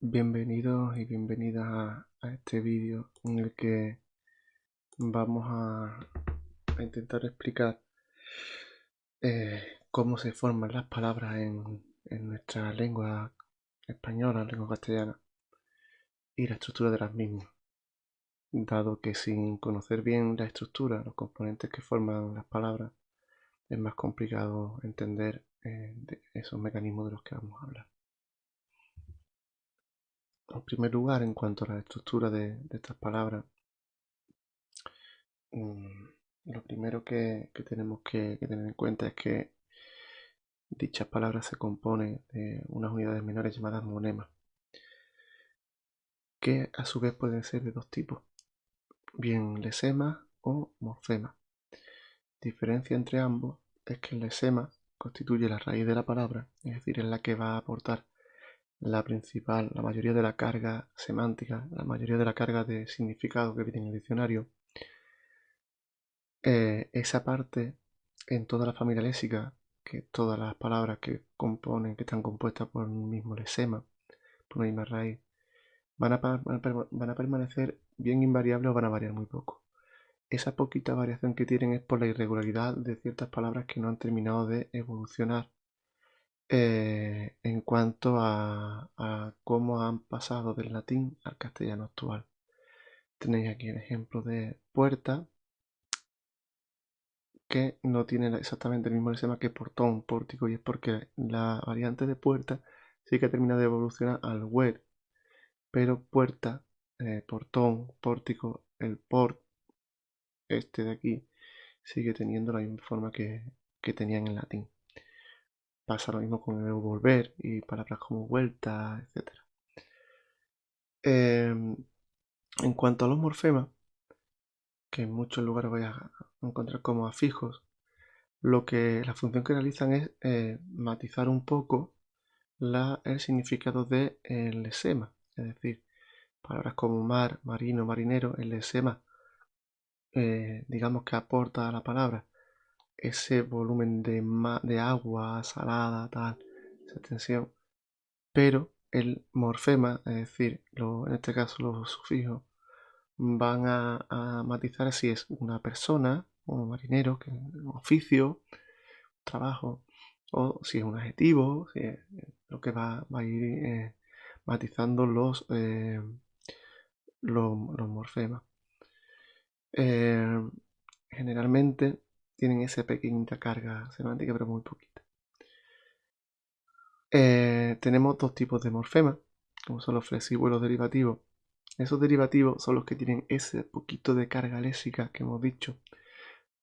Bienvenidos y bienvenidas a este vídeo en el que vamos a intentar explicar cómo se forman las palabras en nuestra lengua española, lengua castellana, y la estructura de las mismas, dado que sin conocer bien la estructura, los componentes que forman las palabras, es más complicado entender de esos mecanismos de los que vamos a hablar. En primer lugar, en cuanto a la estructura de estas palabras, lo primero que tenemos que tener en cuenta es que dichas palabras se componen de unas unidades menores llamadas monemas, que a su vez pueden ser de dos tipos, bien lesemas o morfemas. Diferencia entre ambos es que el lesema constituye la raíz de la palabra, es decir, es la que va a aportar la mayoría de la carga semántica, la mayoría de la carga de significado que viene en el diccionario. Esa parte en toda la familia léxica, que todas las palabras que están compuestas por un mismo lesema, por una misma raíz, van a permanecer bien invariables o van a variar muy poco. Esa poquita variación que tienen es por la irregularidad de ciertas palabras que no han terminado de evolucionar en cuanto a cómo han pasado del latín al castellano actual. Tenéis aquí el ejemplo de puerta, que no tiene exactamente el mismo lesema que portón, pórtico, y es porque la variante de puerta sí que termina de evolucionar al web, pero puerta, portón, pórtico, el port, este de aquí, sigue teniendo la misma forma que tenían en latín. Pasa lo mismo con el volver y palabras como vuelta, etc. En cuanto a los morfemas, que en muchos lugares vais a encontrar como afijos, la función que realizan es matizar un poco el significado de el lesema, es decir, palabras como mar, marino, marinero, el lesema, digamos que aporta a la palabra ese volumen de agua salada, tal, esa tensión, pero el morfema, es decir, en este caso los sufijos, van a matizar si es una persona, un marinero, que un oficio, trabajo, o si es un adjetivo, si es lo que va a ir matizando los morfemas. Generalmente tienen esa pequeñita carga semántica, pero muy poquita. Tenemos dos tipos de morfemas, como son los flexivos y los derivativos. Esos derivativos son los que tienen ese poquito de carga léxica que hemos dicho,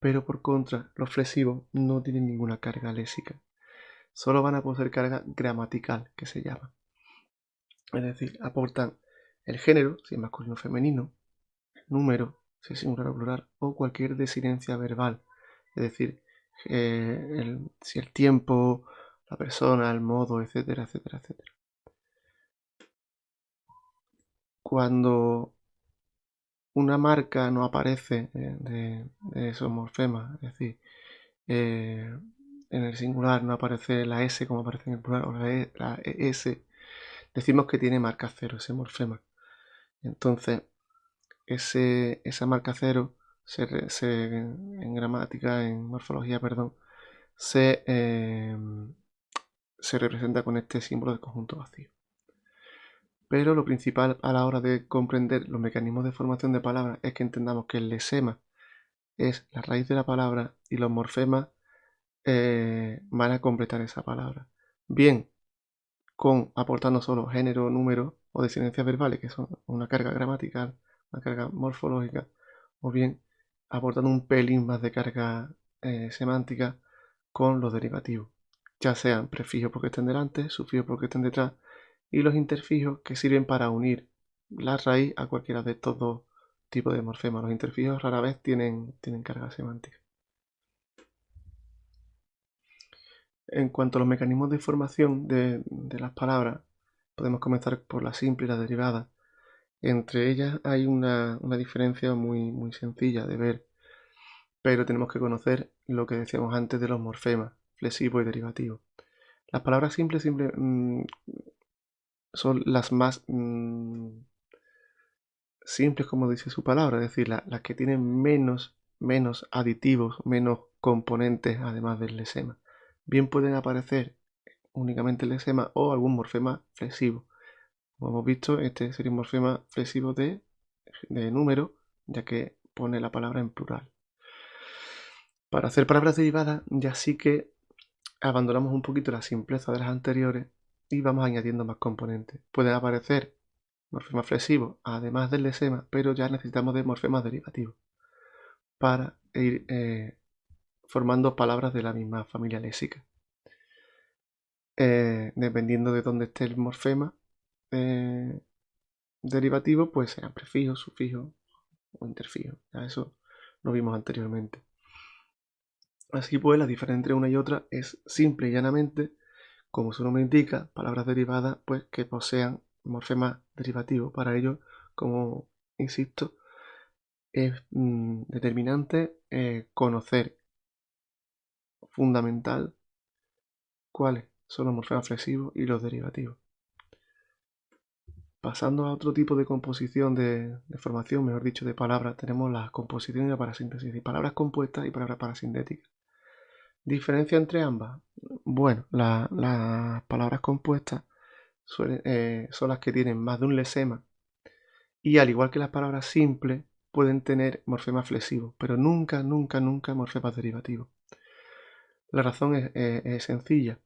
pero por contra, los flexivos no tienen ninguna carga léxica. Solo van a poseer carga gramatical, que se llama. Es decir, aportan el género, si es masculino o femenino, el número, si es singular o plural, o cualquier desinencia verbal. Es decir, si el tiempo, la persona, el modo, etcétera, etcétera, etcétera. Cuando una marca no aparece de esos morfemas, es decir, en el singular no aparece la S como aparece en el plural, o la ES, decimos que tiene marca cero ese morfema. Entonces, esa marca cero en gramática, en morfología, perdón, se representa con este símbolo de conjunto vacío. Pero lo principal a la hora de comprender los mecanismos de formación de palabras es que entendamos que el lesema es la raíz de la palabra y los morfemas van a completar esa palabra. Bien aportando solo género, número o desinencias verbales, que son una carga gramatical, una carga morfológica, o bien aportando un pelín más de carga semántica con los derivativos, ya sean prefijos porque estén delante, sufijos porque estén detrás, y los interfijos que sirven para unir la raíz a cualquiera de estos dos tipos de morfemas. Los interfijos rara vez tienen carga semántica. En cuanto a los mecanismos de formación de las palabras, podemos comenzar por la simple y la derivada. Entre ellas hay una diferencia muy sencilla de ver, pero tenemos que conocer lo que decíamos antes de los morfemas, flexivo y derivativo. Las palabras simples son las más simples, como dice su palabra, es decir, las que tienen menos aditivos, menos componentes además del lesema. Bien pueden aparecer únicamente el lesema o algún morfema flexivo. Como hemos visto, este sería un morfema flexivo de número, ya que pone la palabra en plural. Para hacer palabras derivadas ya sí que abandonamos un poquito la simpleza de las anteriores y vamos añadiendo más componentes. Pueden aparecer morfemas flexivos además del lesema, pero ya necesitamos de morfemas derivativos para ir formando palabras de la misma familia léxica. Dependiendo de dónde esté el morfema derivativo, pues serán prefijos, sufijos o interfijos. Ya eso lo vimos anteriormente. Así pues, la diferencia entre una y otra es simple y llanamente, como su nombre indica, palabras derivadas pues que posean morfemas derivativos. Para ello, como insisto, es determinante conocer, fundamental, cuáles son los morfemas flexivos y los derivativos. Pasando a otro tipo de composición de formación, mejor dicho, de palabras, tenemos la composición y la parasíntesis, de palabras compuestas y palabras parasintéticas. ¿Diferencia entre ambas? Bueno, las palabras compuestas son las que tienen más de un lesema y al igual que las palabras simples pueden tener morfemas flexivos, pero nunca morfemas derivativos. La razón es sencilla.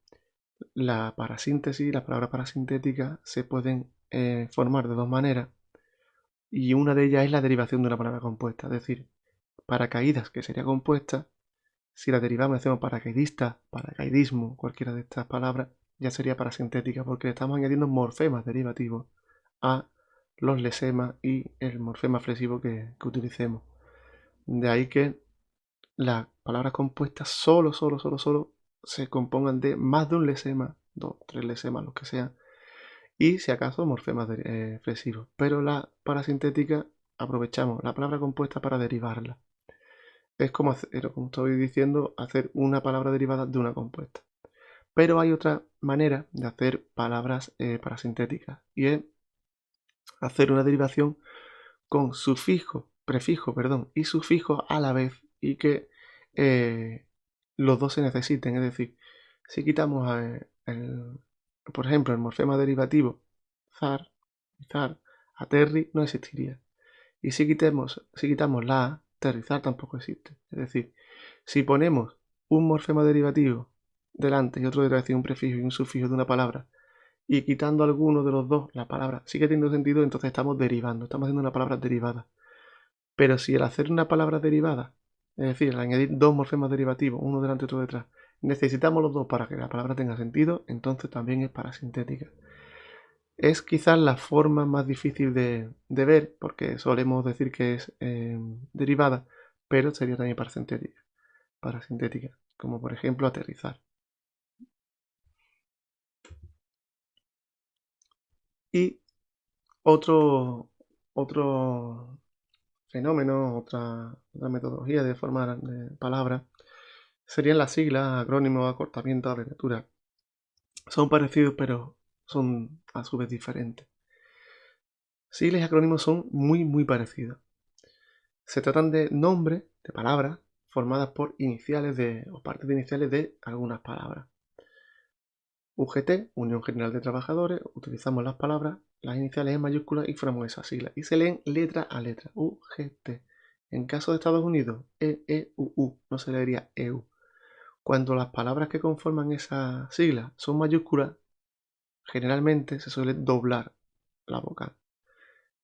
La parasíntesis, las palabras parasintéticas se pueden formar de dos maneras y una de ellas es la derivación de una palabra compuesta, es decir, paracaídas, que sería compuesta. Si la derivamos, decimos paracaidista, paracaidismo, cualquiera de estas palabras, ya sería parasintética, porque le estamos añadiendo morfemas derivativos a los lesemas y el morfema flexivo que utilicemos. De ahí que las palabras compuestas solo se compongan de más de un lesema, dos, tres lesemas, los que sean, y si acaso morfemas flexivos. Pero la parasintética aprovechamos la palabra compuesta para derivarla. Es como hacer, como estoy diciendo, hacer una palabra derivada de una compuesta. Pero hay otra manera de hacer palabras parasintéticas y es hacer una derivación con sufijo, prefijo, perdón, y sufijo a la vez y que los dos se necesiten. Es decir, si quitamos, por ejemplo, el morfema derivativo zar, aterri no existiría. Y si quitamos la a, aterrizar tampoco existe. Es decir, si ponemos un morfema derivativo delante y otro detrás, un prefijo y un sufijo de una palabra, y quitando alguno de los dos, la palabra sigue teniendo sentido, entonces estamos derivando, estamos haciendo una palabra derivada. Pero si al hacer una palabra derivada, es decir, al añadir dos morfemas derivativos, uno delante y otro detrás, necesitamos los dos para que la palabra tenga sentido, entonces también es parasintética. Es quizás la forma más difícil de ver, porque solemos decir que es derivada, pero sería también parasintética, como por ejemplo aterrizar. Y otro fenómeno, otra metodología de formar palabras, serían las siglas, acrónimos, acortamientos, abreviaturas. Son parecidos, pero son a su vez diferentes. Siglas y acrónimos son muy parecidos. Se tratan de nombres de palabras formadas por iniciales o partes de iniciales de algunas palabras. UGT, Unión General de Trabajadores, utilizamos las palabras, las iniciales en mayúsculas y formamos esas siglas. Y se leen letra a letra, UGT. En caso de Estados Unidos, EEUU, no se leería EU. Cuando las palabras que conforman esa sigla son mayúsculas, generalmente se suele doblar la vocal.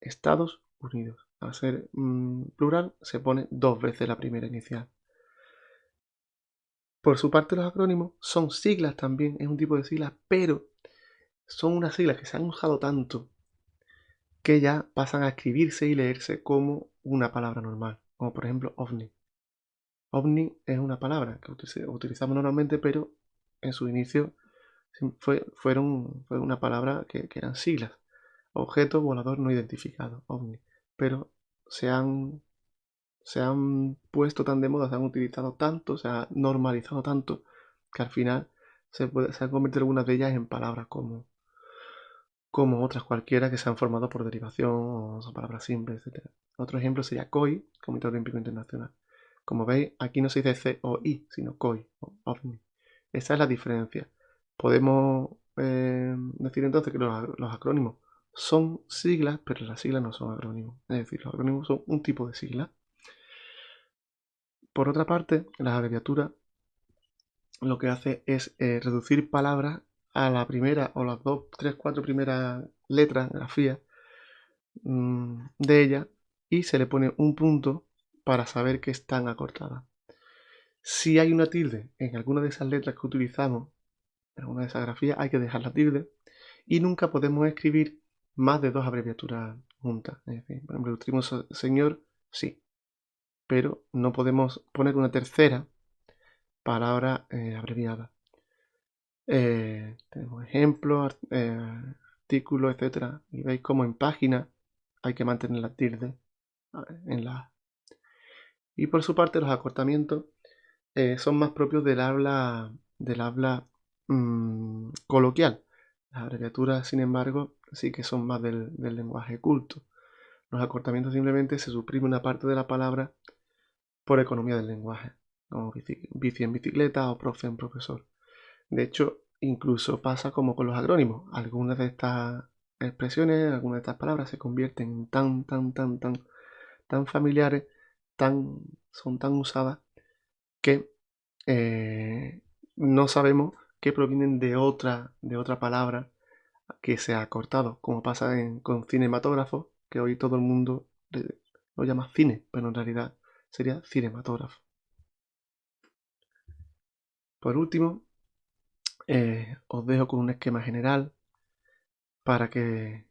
Estados Unidos. Al ser plural, se pone dos veces la primera inicial. Por su parte, los acrónimos son siglas también, es un tipo de siglas, pero son unas siglas que se han usado tanto que ya pasan a escribirse y leerse como una palabra normal, como por ejemplo ovni. Ovni es una palabra que utilizamos normalmente, pero en su inicio fue una palabra que eran siglas. Objeto volador no identificado, ovni. Pero se han puesto tan de moda, se han utilizado tanto, se ha normalizado tanto, que al final se han convertido algunas de ellas en palabras como otras cualquiera que se han formado por derivación o son palabras simples, etc. Otro ejemplo sería COI, Comité Olímpico Internacional. Como veis, aquí no se dice COI, sino COI o OVNI. Esa es la diferencia. Podemos decir entonces que los acrónimos son siglas, pero las siglas no son acrónimos. Es decir, los acrónimos son un tipo de sigla. Por otra parte, las abreviaturas lo que hace es reducir palabras a la primera o las 2, 3, 4 primeras letras, grafías de ella, y se le pone un punto para saber que están acortadas. Si hay una tilde en alguna de esas letras que utilizamos, en alguna de esas grafías, hay que dejar la tilde y nunca podemos escribir más de 2 abreviaturas juntas. Es decir, por ejemplo, escribimos señor, sí, pero no podemos poner una tercera palabra abreviada. Tenemos ejemplos, artículos, etcétera. Y veis como en página hay que mantener la tilde en la A. Y por su parte, los acortamientos son más propios del habla coloquial. Las abreviaturas, sin embargo, sí que son más del lenguaje culto. Los acortamientos simplemente se suprime una parte de la palabra por economía del lenguaje, como bici en bicicleta o profe en profesor. De hecho, incluso pasa como con los acrónimos. Algunas de estas expresiones, algunas de estas palabras se convierten en tan familiares, son tan usadas que no sabemos que provienen de otra palabra que se ha acortado, como pasa con cinematógrafo, que hoy todo el mundo lo llama cine, pero en realidad sería cinematógrafo. Por último, os dejo con un esquema general en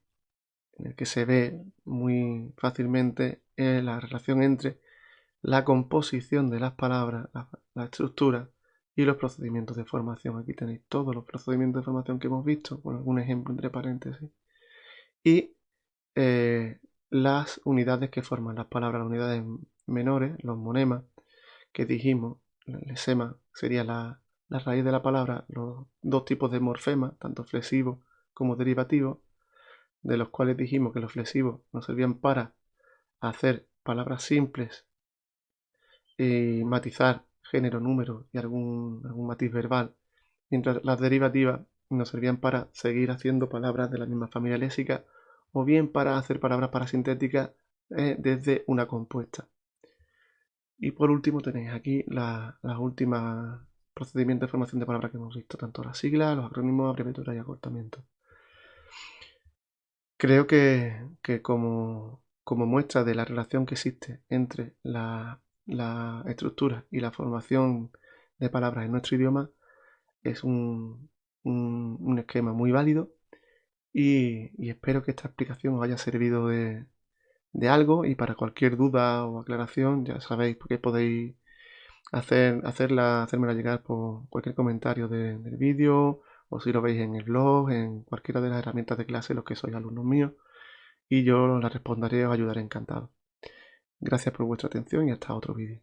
el que se ve muy fácilmente la relación entre la composición de las palabras, la estructura y los procedimientos de formación. Aquí tenéis todos los procedimientos de formación que hemos visto, con algún ejemplo entre paréntesis. Y las unidades que forman las palabras, las unidades menores, los monemas, que dijimos, el lesema sería la raíz de la palabra, los 2 tipos de morfemas, tanto flexivos como derivativos, de los cuales dijimos que los flexivos nos servían para hacer palabras simples y matizar género, número y algún matiz verbal, mientras las derivativas nos servían para seguir haciendo palabras de la misma familia léxica o bien para hacer palabras parasintéticas desde una compuesta. Y por último tenéis aquí las últimas procedimientos de formación de palabras que hemos visto, tanto las siglas, los acrónimos, abreviaturas y acortamientos. Creo que como muestra de la relación que existe entre la estructura y la formación de palabras en nuestro idioma, es un esquema muy válido y espero que esta explicación os haya servido de algo, y para cualquier duda o aclaración ya sabéis que podéis hacérmela llegar por cualquier comentario del vídeo, o si lo veis en el blog, en cualquiera de las herramientas de clase, los que sois alumnos míos, y yo la responderé, os ayudaré encantado. Gracias por vuestra atención y hasta otro vídeo.